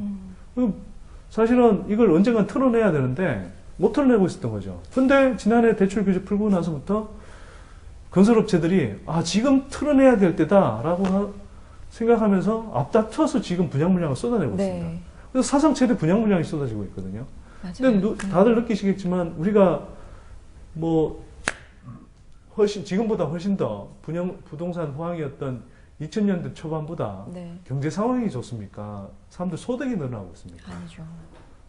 사실은 이걸 언젠간 털어내야 되는데 못 털어내고 있었던 거죠. 근데 지난해 대출 규제 풀고 나서부터 건설업체들이 지금 털어내야 될 때다라고 생각하면서 앞다퉈서 지금 분양 물량을 쏟아내고 네. 있습니다. 그래서 사상 최대 분양 물량이 쏟아지고 있거든요. 맞아요. 근데 다들 느끼시겠지만 우리가 뭐 지금보다 훨씬 더 부동산 호황이었던 2000년대 초반보다 네. 경제 상황이 좋습니까? 사람들 소득이 늘어나고 있습니까? 아니죠.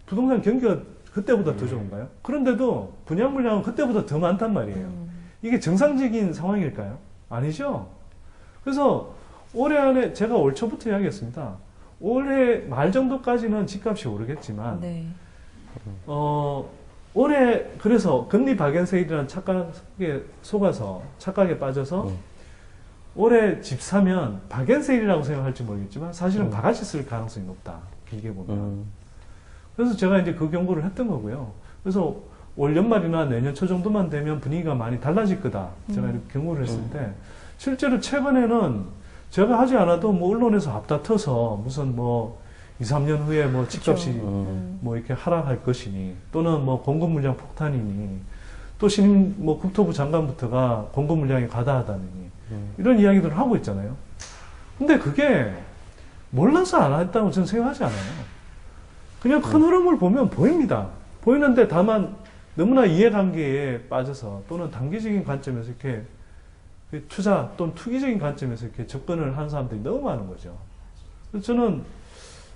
부동산 경기가 그때보다 더 좋은가요? 그런데도 분양 물량은 그때보다 더 많단 말이에요. 이게 정상적인 상황일까요? 아니죠. 그래서 올해 안에 제가 올 초부터 이야기했습니다. 올해 말 정도까지는 집값이 오르겠지만 네. 올해 그래서 금리 박연세일이라는 착각에 속아서 착각에 빠져서 올해 집 사면 박연세일이라고 생각할지 모르겠지만 사실은 바가지 쓸 가능성이 높다. 길게 보면. 그래서 제가 이제 그 경고를 했던 거고요. 그래서 올 연말이나 내년 초 정도만 되면 분위기가 많이 달라질 거다. 제가 이렇게 경고를 했는데 실제로 최근에는 제가 하지 않아도 뭐 언론에서 앞다퉈서 무슨 뭐 2, 3년 후에 뭐 집값이 뭐 이렇게 하락할 것이니 또는 뭐 공급 물량 폭탄이니 또 신임 뭐 국토부 장관부터가 공급 물량이 과다하다느니 이런 이야기들을 하고 있잖아요. 근데 그게 몰라서 안 했다고 저는 생각하지 않아요. 그냥 큰 흐름을 보면 보입니다. 보이는데 다만 너무나 이해관계에 빠져서 또는 단기적인 관점에서 이렇게 투자 또는 투기적인 관점에서 이렇게 접근을 하는 사람들이 너무 많은 거죠. 그래서 저는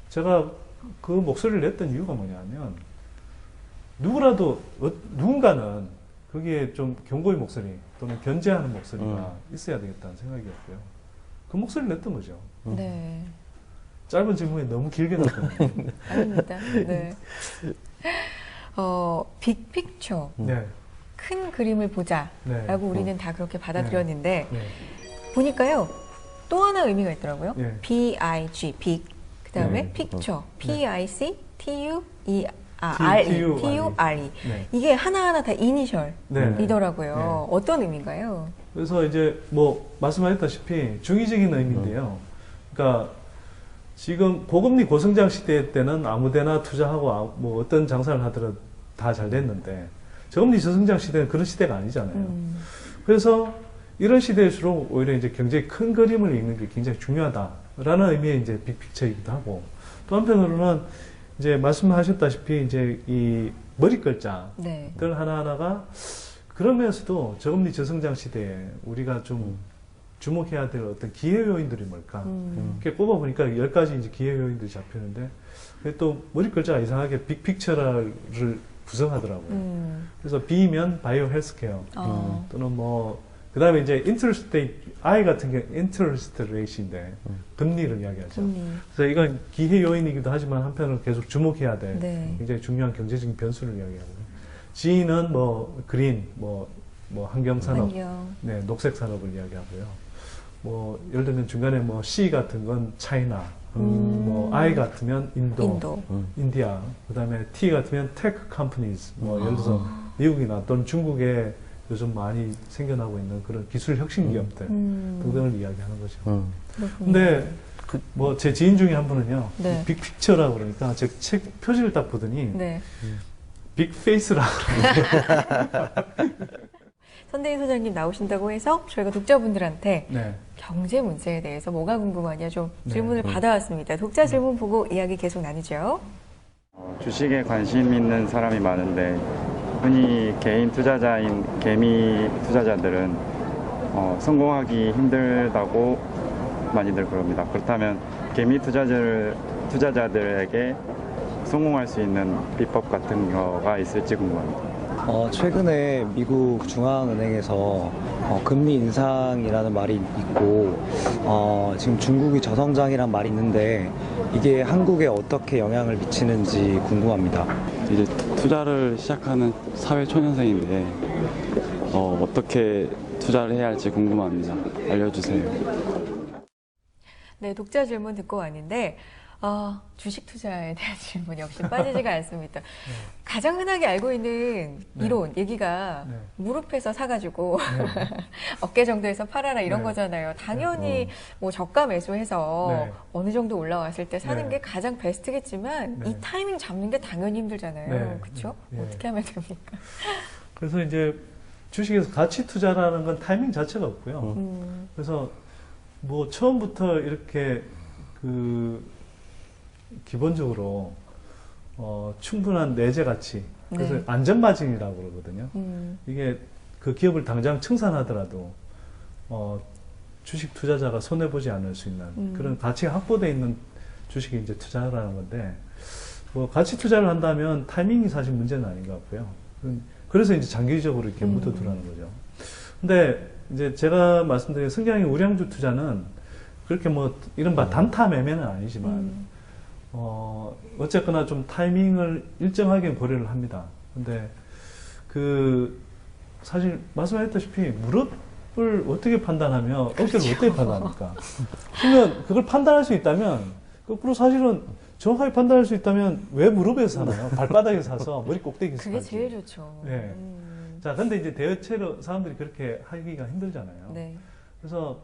제가 그 목소리를 냈던 이유가 뭐냐면 누군가는 거기에 좀 경고의 목소리 또는 견제하는 목소리가 있어야 되겠다는 생각이었고요. 그 목소리를 냈던 거죠. 네. 짧은 질문에 너무 길게 답변했네요. 아닙니다. 네. 빅픽처. 네. 큰 그림을 보자. 네. 라고 우리는 다 그렇게 받아들였는데, 네. 보니까요, 또 하나 의미가 있더라고요. 네. B-I-G, 빅. 그 다음에 네. 픽처. 네. P-I-C-T-U-E, T-U-R-E. T-U-R-E. 네. 이게 하나하나 다 이니셜이더라고요. 네. 어떤 의미인가요? 그래서 이제 뭐 말씀하셨다시피 중의적인 의미인데요. 그러니까 지금 고금리 고성장 시대 때는 아무데나 투자하고 뭐 어떤 장사를 하더라도 다 잘 됐는데 저금리 저성장 시대는 그런 시대가 아니잖아요. 그래서 이런 시대일수록 오히려 이제 굉장히 큰 그림을 읽는 게 굉장히 중요하다라는 의미의 이제 빅픽처이기도 하고 또 한편으로는 이제 말씀하셨다시피 이제 이 머리 글자들 네. 하나하나가 그러면서도 저금리 저성장 시대에 우리가 좀 주목해야 될 어떤 기회 요인들이 뭘까? 이렇게 뽑아보니까 10가지 이제 기회 요인들이 잡히는데 또 머리 글자가 이상하게 빅픽처를 구성하더라고요. 그래서 B면 바이오 헬스케어 또는 뭐 그다음에 이제 인터레스트 레이트 I 같은 게 인터레스트 레이트인데 금리를 이야기하죠. 그래서 이건 기회 요인이기도 하지만 한편으로 계속 주목해야 될 네. 굉장히 중요한 경제적인 변수를 이야기하고요. G는 뭐 그린 뭐 환경 산업, 환경. 네, 녹색 산업을 이야기하고요. 뭐 예를 들면 중간에 뭐 C 같은 건 차이나, 뭐 I 같으면 인도. 인디아, 그다음에 T 같으면 테크 컴퍼니즈, 뭐 예를 들어서 미국이나 또는 중국에 요즘 많이 생겨나고 있는 그런 기술 혁신 기업들 등등을 이야기하는 거죠. 근데 뭐 제 지인 중에 한 분은요, 네. 빅픽처라고 그러니까 제 책 표지를 딱 보더니 네. 빅페이스라고 선대인 소장님 나오신다고 해서 저희가 독자분들한테 네. 경제 문제에 대해서 뭐가 궁금하냐 좀 네. 질문을 받아왔습니다. 독자 질문 보고 이야기 계속 나누죠. 주식에 관심 있는 사람이 많은데 흔히 개인 투자자인 개미 투자자들은 성공하기 힘들다고 많이들 그럽니다. 그렇다면 개미 투자자들에게 성공할 수 있는 비법 같은 거가 있을지 궁금합니다. 최근에 미국 중앙은행에서 금리 인상이라는 말이 있고 지금 중국이 저성장이란 말이 있는데 이게 한국에 어떻게 영향을 미치는지 궁금합니다. 이제 투자를 시작하는 사회 초년생인데 어떻게 투자를 해야 할지 궁금합니다. 알려주세요. 네, 독자 질문 듣고 왔는데 주식 투자에 대한 질문 역시 빠지지가 않습니다. 가장 흔하게 알고 있는 이론, 얘기가 네. 무릎에서 사가지고 어깨 정도에서 팔아라 이런 네. 거잖아요. 당연히 뭐 저가 매수해서 네. 어느 정도 올라왔을 때 사는 네. 게 가장 베스트겠지만 네. 이 타이밍 잡는 게 당연히 힘들잖아요. 네. 그렇죠? 네. 어떻게 하면 됩니까? 그래서 이제 주식에서 가치 투자라는 건 타이밍 자체가 없고요. 그래서 뭐 처음부터 이렇게 기본적으로 충분한 내재 가치, 그래서 네. 안전마진이라고 그러거든요. 이게 그 기업을 당장 청산하더라도 주식 투자자가 손해 보지 않을 수 있는 그런 가치가 확보되어 있는 주식이 이제 투자라는 건데, 뭐 가치 투자를 한다면 타이밍이 사실 문제는 아닌 것 같고요. 그래서 이제 장기적으로 이렇게 묻어두라는 거죠. 근데 이제 제가 말씀드린 성장의 우량주 투자는 그렇게 뭐 이른바 단타 매매는 아니지만 어쨌거나 좀 타이밍을 일정하게 고려를 합니다. 근데 사실 말씀하셨다시피 무릎을 어떻게 판단하며 어깨를 어떻게 판단합니까? 그러면 그걸 판단할 수 있다면, 거꾸로 사실은 정확하게 판단할 수 있다면 왜 무릎에서 사나요? 발바닥에서 사서 머리 꼭대기에서 그게 사지. 제일 좋죠. 네. 자, 근데 이제 대체로 사람들이 그렇게 하기가 힘들잖아요. 네. 그래서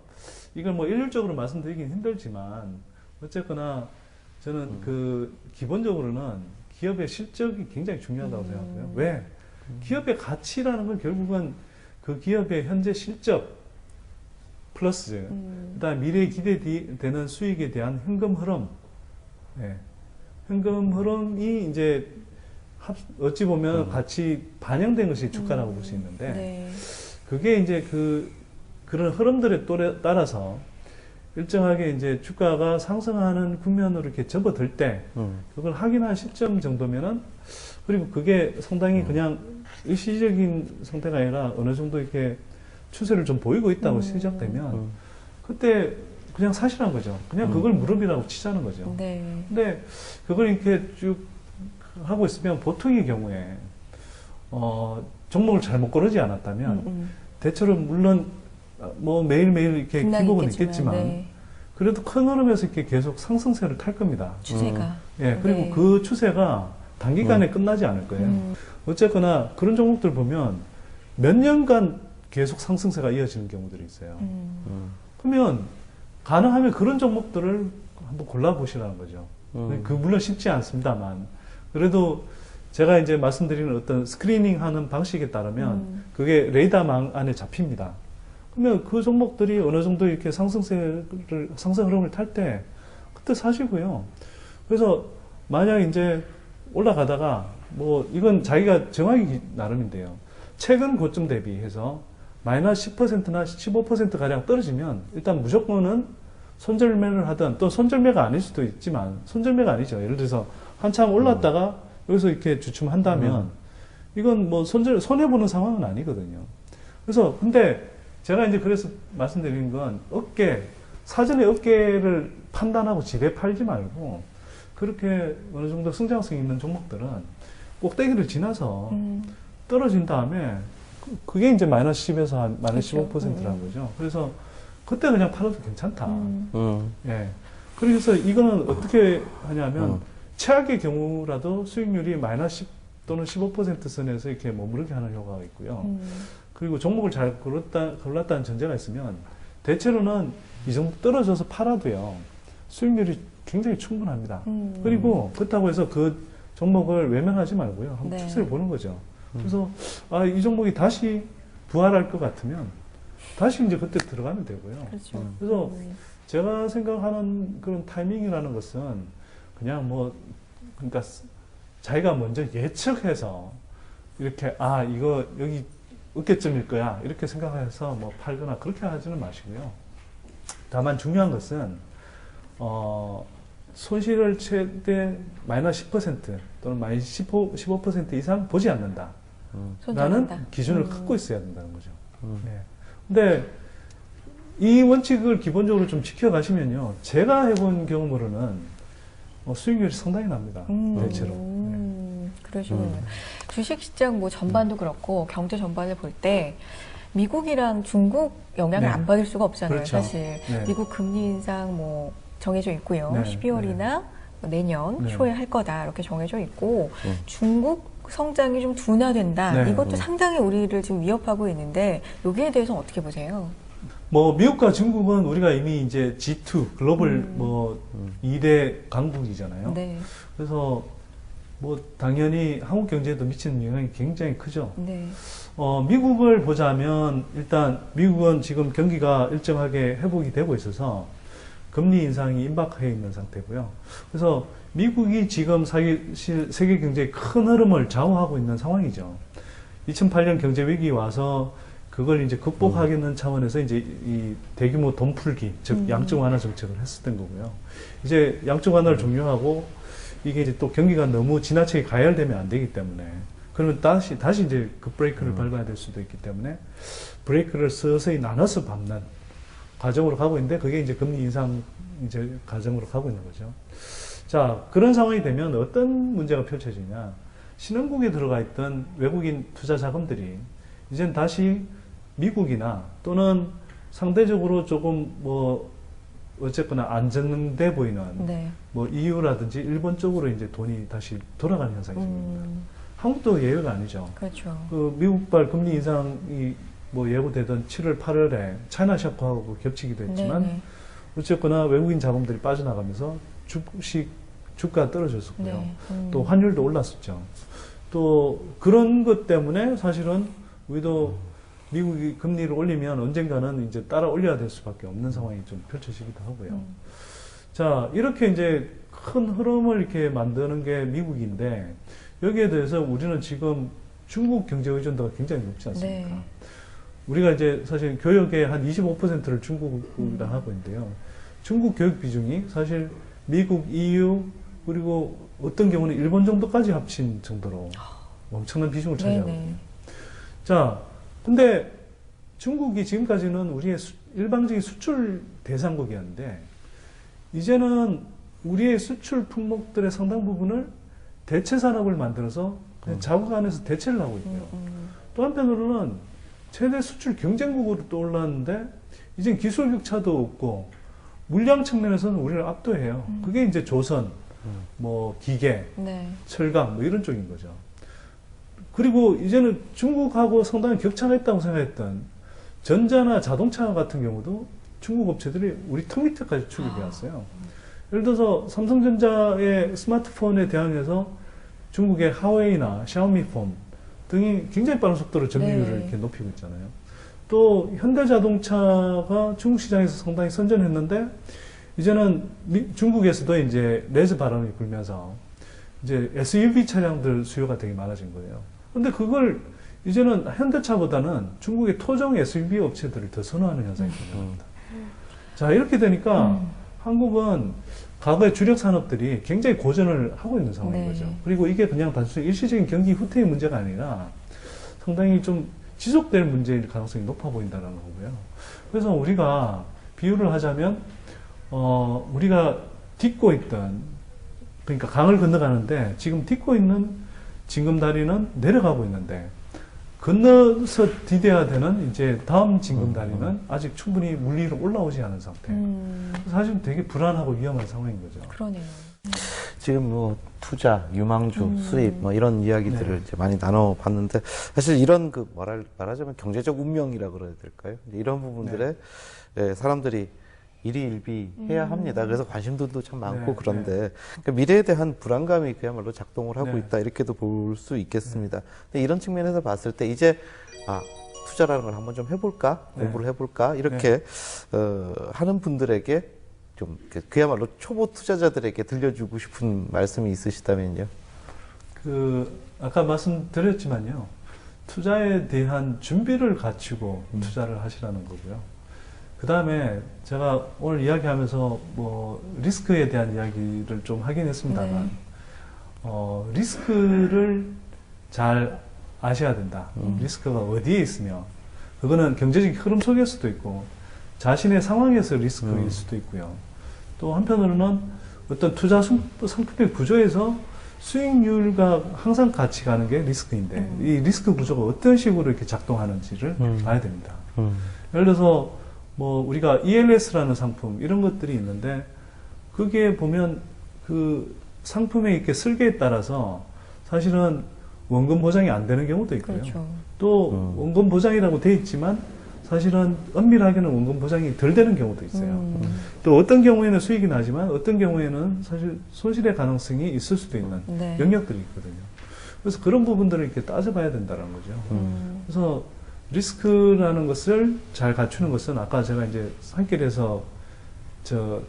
이걸 뭐 일률적으로 말씀드리긴 힘들지만, 어쨌거나 저는 기본적으로는 기업의 실적이 굉장히 중요하다고 생각하고요. 왜? 기업의 가치라는 건 결국은 그 기업의 현재 실적 플러스 그다음 미래에 기대되는 수익에 대한 현금 흐름, 네. 현금 흐름이 이제 어찌 보면 같이 반영된 것이 주가라고 볼 수 있는데, 네. 그게 이제 그런 흐름들에 따라서 일정하게 이제 주가가 상승하는 국면으로 이렇게 접어들 때 그걸 확인한 시점 정도면은, 그리고 그게 상당히 그냥 일시적인 상태가 아니라 어느 정도 이렇게 추세를 좀 보이고 있다고 시작되면 그때 그냥 사실한 거죠. 그냥 그걸 무릎이라고 치자는 거죠. 네. 근데 그걸 이렇게 쭉 하고 있으면 보통의 경우에 종목을 잘못 고르지 않았다면 대체로 물론 뭐 매일매일 이렇게 등락이 기복은 있겠지만 네. 그래도 큰 흐름에서 이렇게 계속 상승세를 탈 겁니다. 추세가. 예, 그리고 네. 그 추세가 단기간에 끝나지 않을 거예요. 어쨌거나 그런 종목들 보면 몇 년간 계속 상승세가 이어지는 경우들이 있어요. 그러면 가능하면 그런 종목들을 한번 골라보시라는 거죠. 물론 쉽지 않습니다만, 그래도 제가 이제 말씀드리는 어떤 스크리닝 하는 방식에 따르면 그게 레이더망 안에 잡힙니다. 그러면 그 종목들이 어느 정도 이렇게 상승 흐름을 탈 때 그때 사시고요. 그래서 만약 이제 올라가다가 뭐 이건 자기가 정하기 나름인데요. 최근 고점 대비해서 마이너스 10%나 15%가량 떨어지면 일단 무조건은 손절매를 하든, 또 손절매가 아닐 수도 있지만, 손절매가 아니죠. 예를 들어서 한참 올랐다가 여기서 이렇게 주춤한다면 이건 뭐 손해보는 상황은 아니거든요. 그래서 근데 제가 이제 그래서 말씀드리는 건 사전에 어깨를 판단하고 지레 팔지 말고 그렇게 어느 정도 성장성 있는 종목들은 꼭대기를 지나서 떨어진 다음에 그게 이제 마이너스 10에서 마이너스 15%라는 거죠. 그래서 그때 그냥 팔아도 괜찮다. 예. 그래서 이거는 어떻게 하냐면 최악의 경우라도 수익률이 마이너스 10 또는 15% 선에서 이렇게 머무르게 하는 효과가 있고요. 그리고 종목을 잘 골랐다는 전제가 있으면 대체로는 이 정도 떨어져서 팔아도요, 수익률이 굉장히 충분합니다. 그리고 그렇다고 해서 그 종목을 외면하지 말고요, 한번 네. 추세를 보는 거죠. 그래서 이 종목이 다시 부활할 것 같으면 다시 이제 그때 들어가면 되고요. 그렇죠. 그래서 제가 생각하는 그런 타이밍이라는 것은 그냥 그러니까 자기가 먼저 예측해서 이렇게 이거 여기 어깨점일 거야 이렇게 생각해서 뭐 팔거나 그렇게 하지는 마시고요. 다만 중요한 것은 손실을 최대 마이너스 10% 또는 마이너스 15% 이상 보지 않는다. 라는 손절한다. 기준을 갖고 있어야 된다는 거죠. 네. 근데 이 원칙을 기본적으로 좀 지켜가시면요. 제가 해본 경험으로는 수익률이 상당히 납니다. 대체로. 네. 그러시군요. 주식시장 뭐 전반도 그렇고 경제 전반을 볼 때 미국이랑 중국 영향을 네. 안 받을 수가 없잖아요. 그렇죠. 사실 네. 미국 금리 인상 뭐 정해져 있고요. 네. 12월이나 내년 네. 초에 할 거다 이렇게 정해져 있고 중국 성장이 좀 둔화된다. 네. 이것도 상당히 우리를 지금 위협하고 있는데 여기에 대해서 어떻게 보세요? 뭐 미국과 중국은 우리가 이미 이제 G2 글로벌 뭐 2대 강국이잖아요. 네. 그래서 뭐 당연히 한국 경제에도 미치는 영향이 굉장히 크죠. 네. 미국을 보자면 일단 미국은 지금 경기가 일정하게 회복이 되고 있어서 금리 인상이 임박해 있는 상태고요. 그래서 미국이 지금 세계 경제의 큰 흐름을 좌우하고 있는 상황이죠. 2008년 경제 위기 와서 그걸 이제 극복하겠는 차원에서 이제 이 대규모 돈 풀기, 즉 양적 완화 정책을 했었던 거고요. 이제 양적 완화를 종료하고 이게 이제 또 경기가 너무 지나치게 가열되면 안 되기 때문에 그러면 다시 이제 그 브레이크를 밟아야 될 수도 있기 때문에 브레이크를 서서히 나눠서 밟는 과정으로 가고 있는데 그게 이제 금리 인상 이제 과정으로 가고 있는 거죠. 자, 그런 상황이 되면 어떤 문제가 펼쳐지냐. 신흥국에 들어가 있던 외국인 투자 자금들이 이젠 다시 미국이나 또는 상대적으로 조금 뭐 어쨌거나 안정돼 보이는 네. 뭐 EU라든지 일본 쪽으로 이제 돈이 다시 돌아가는 현상이 생깁니다. 한국도 예외가 아니죠. 그렇죠. 그 미국발 금리 인상이 뭐 예고되던 7월, 8월에 차이나 샤크하고 겹치기도 했지만 네, 네. 어쨌거나 외국인 자본들이 빠져나가면서 주가 떨어졌었고요. 네. 또 환율도 올랐었죠. 또 그런 것 때문에 사실은 우리도 미국이 금리를 올리면 언젠가는 이제 따라 올려야 될 수밖에 없는 상황이 좀 펼쳐지기도 하고요. 자, 이렇게 이제 큰 흐름을 이렇게 만드는 게 미국인데 여기에 대해서 우리는 지금 중국 경제 의존도가 굉장히 높지 않습니까? 네. 우리가 이제 사실 교육의 한 25%를 중국이랑 하고 있는데요. 중국 교육 비중이 사실 미국, EU 그리고 어떤 경우는 일본 정도까지 합친 정도로 엄청난 비중을 차지하거든요. 네네. 자, 근데 중국이 지금까지는 우리의 일방적인 수출 대상국이었는데 이제는 우리의 수출 품목들의 상당 부분을 대체 산업을 만들어서 그냥 자국 안에서 대체를 하고 있고요. 또 한편으로는 최대 수출 경쟁국으로 또 올랐는데 이젠 기술 격차도 없고 물량 측면에서는 우리를 압도해요. 그게 이제 조선, 뭐 기계, 네. 철강 뭐 이런 쪽인 거죠. 그리고 이제는 중국하고 상당히 격차가 있다고 생각했던 전자나 자동차 같은 경우도 중국 업체들이 우리 턱 밑에까지 출입해 왔어요. 예를 들어서 삼성전자의 스마트폰에 대항해서 중국의 하웨이나 샤오미폰 등이 굉장히 빠른 속도로 점유율을 네. 이렇게 높이고 있잖아요. 또 현대자동차가 중국 시장에서 상당히 선전했는데 이제는 중국에서도 이제 레즈 바람이 불면서 이제 SUV 차량들 수요가 되게 많아진 거예요. 근데 그걸 이제는 현대차보다는 중국의 토종 SUV 업체들을 더 선호하는 현상이 생깁니다. 자, 이렇게 되니까 한국은 과거의 주력 산업들이 굉장히 고전을 하고 있는 상황인 네. 거죠. 그리고 이게 그냥 단순히 일시적인 경기 후퇴의 문제가 아니라 상당히 좀 지속될 문제일 가능성이 높아 보인다는 거고요. 그래서 우리가 비유를 하자면, 우리가 딛고 있던, 그러니까 강을 건너가는데 지금 딛고 있는 징검다리는 내려가고 있는데 건너서 디뎌야 되는 이제 다음 징검다리는 아직 충분히 물 위로 올라오지 않은 상태. 사실 되게 불안하고 위험한 상황인 거죠. 그러네요. 지금 뭐 투자, 유망주, 수입 뭐 이런 이야기들을 네. 이제 많이 나눠봤는데 사실 이런 그 말하자면 경제적 운명이라 그래야 될까요? 이제 이런 부분들에 예, 사람들이 일희일비해야 합니다. 그래서 관심도도 참 많고 네, 그런데 그러니까 미래에 대한 불안감이 그야말로 작동을 하고 네. 있다 이렇게도 볼 수 있겠습니다. 근데 이런 측면에서 봤을 때 이제 투자라는 걸 한번 좀 해볼까, 네. 공부를 해볼까 이렇게 하는 분들에게 좀 그야말로 초보 투자자들에게 들려주고 싶은 말씀이 있으시다면요. 아까 말씀드렸지만요. 투자에 대한 준비를 갖추고 투자를 하시라는 거고요. 그 다음에 제가 오늘 이야기하면서 뭐 리스크에 대한 이야기를 좀 하긴 했습니다만, 리스크를 잘 아셔야 된다. 리스크가 어디에 있으며, 그거는 경제적인 흐름 속일 수도 있고, 자신의 상황에서 리스크일 수도 있고요. 또 한편으로는 어떤 투자 상품의 구조에서 수익률과 항상 같이 가는 게 리스크인데, 이 리스크 구조가 어떤 식으로 이렇게 작동하는지를 봐야 됩니다. 예를 들어서 뭐 우리가 ELS라는 상품 이런 것들이 있는데, 그게 보면 그 상품의 이렇게 설계에 따라서 사실은 원금 보장이 안 되는 경우도 있고요. 그렇죠. 또 원금 보장이라고 돼 있지만 사실은 엄밀하게는 원금 보장이 덜 되는 경우도 있어요. 또 어떤 경우에는 수익이 나지만 어떤 경우에는 사실 손실의 가능성이 있을 수도 있는 네. 영역들이 있거든요. 그래서 그런 부분들을 이렇게 따져봐야 된다는 거죠. 그래서 리스크라는 것을 잘 갖추는 것은 아까 제가 이제 산길에서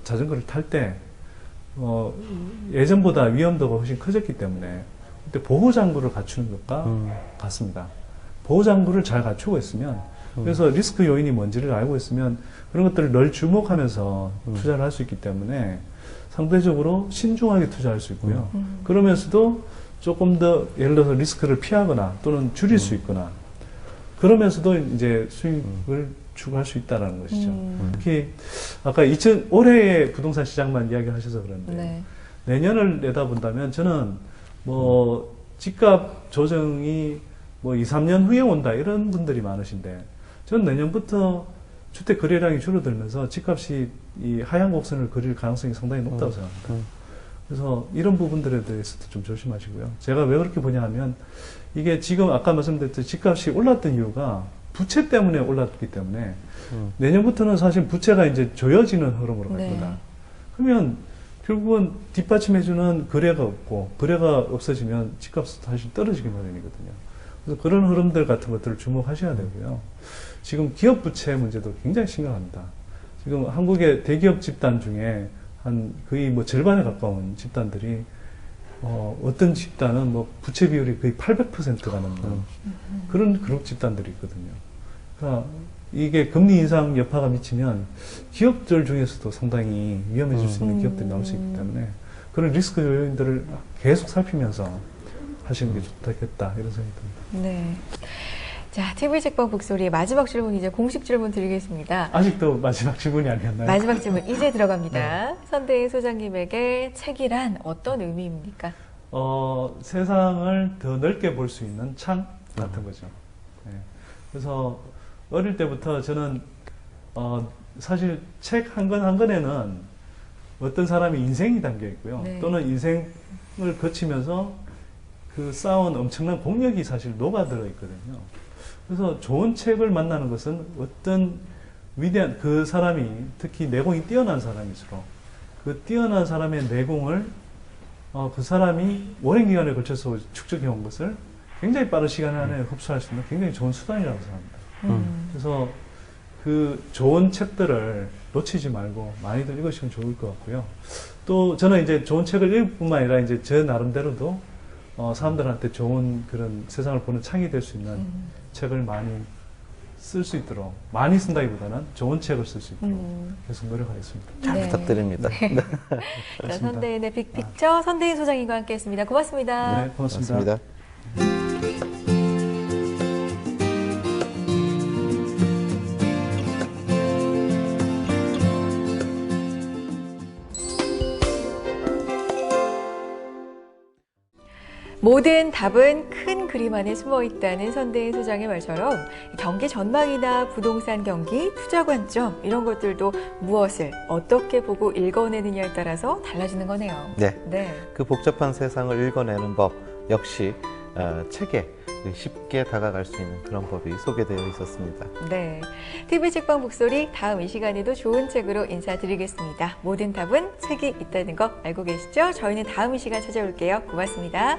자전거를 탈 때 예전보다 위험도가 훨씬 커졌기 때문에 그때 보호장구를 갖추는 것과 같습니다. 보호장구를 잘 갖추고 있으면, 그래서 리스크 요인이 뭔지를 알고 있으면 그런 것들을 늘 주목하면서 투자를 할 수 있기 때문에 상대적으로 신중하게 투자할 수 있고요. 그러면서도 조금 더 예를 들어서 리스크를 피하거나 또는 줄일 수 있거나, 그러면서도 이제 수익을 추구할 수 있다는 것이죠. 특히 아까 올해의 부동산 시장만 이야기하셔서 그런데, 네. 내년을 내다본다면 저는 뭐 집값 조정이 뭐 2, 3년 후에 온다 이런 분들이 많으신데, 저는 내년부터 주택 거래량이 줄어들면서 집값이 이 하향 곡선을 그릴 가능성이 상당히 높다고 생각합니다. 그래서 이런 부분들에 대해서도 좀 조심하시고요. 제가 왜 그렇게 보냐 하면, 이게 지금 아까 말씀드렸듯이 집값이 올랐던 이유가 부채 때문에 올랐기 때문에, 내년부터는 사실 부채가 이제 조여지는 흐름으로 갈 네. 거다. 그러면 결국은 뒷받침해주는 거래가 없고, 거래가 없어지면 집값은 사실 떨어지기 마련이거든요. 그래서 그런 흐름들 같은 것들을 주목하셔야 되고요. 지금 기업 부채 문제도 굉장히 심각합니다. 지금 한국의 대기업 집단 중에 한 거의 뭐 절반에 가까운 집단들이 어떤 집단은 뭐 부채 비율이 거의 800%가 넘는 그런 그룹 집단들이 있거든요. 그러니까 이게 금리 인상 여파가 미치면 기업들 중에서도 상당히 위험해질 수 있는 기업들이 나올 수 있기 때문에 그런 리스크 요인들을 계속 살피면서 하시는 게 좋겠다 이런 생각이 듭니다. 네. 자, TV 책방 북소리 마지막 질문, 이제 공식 질문 드리겠습니다. 아직도 마지막 질문이 아니었나요? 마지막 질문 이제 들어갑니다. 선대인 소장님에게 책이란 어떤 의미입니까? 세상을 더 넓게 볼 수 있는 창 같은 거죠. 네. 그래서 어릴 때부터 저는 사실 책 한 권 한 권에는 어떤 사람의 인생이 담겨 있고요. 네. 또는 인생을 거치면서 그 쌓아온 엄청난 공력이 사실 녹아들어 있거든요. 그래서 좋은 책을 만나는 것은 어떤 위대한 그 사람이, 특히 내공이 뛰어난 사람일수록 그 뛰어난 사람의 내공을 그 사람이 오랜 기간에 걸쳐서 축적해 온 것을 굉장히 빠른 시간 안에 흡수할 수 있는 굉장히 좋은 수단이라고 생각합니다. 그래서 그 좋은 책들을 놓치지 말고 많이들 읽으시면 좋을 것 같고요. 또 저는 이제 좋은 책을 읽을 뿐만 아니라 이제 저 나름대로도 사람들한테 좋은 그런 세상을 보는 창이 될 수 있는 책을 많이 쓸 수 있도록, 많이 쓴다기보다는 좋은 책을 쓸 수 있도록 계속 노력하겠습니다. 잘 네. 부탁드립니다. 네. 자, 선대인의 빅픽처 선대인 소장님과 함께했습니다. 고맙습니다. 네, 고맙습니다. 고맙습니다. 모든 답은 큰 그림 안에 숨어 있다는 선대인 소장의 말처럼 경기 전망이나 부동산 경기, 투자 관점 이런 것들도 무엇을 어떻게 보고 읽어내느냐에 따라서 달라지는 거네요. 네. 네. 그 복잡한 세상을 읽어내는 법 역시 책에 쉽게 다가갈 수 있는 그런 법이 소개되어 있었습니다. 네. TV 책방 북소리 다음 이 시간에도 좋은 책으로 인사드리겠습니다. 모든 답은 책이 있다는 거 알고 계시죠? 저희는 다음 이 시간 찾아올게요. 고맙습니다.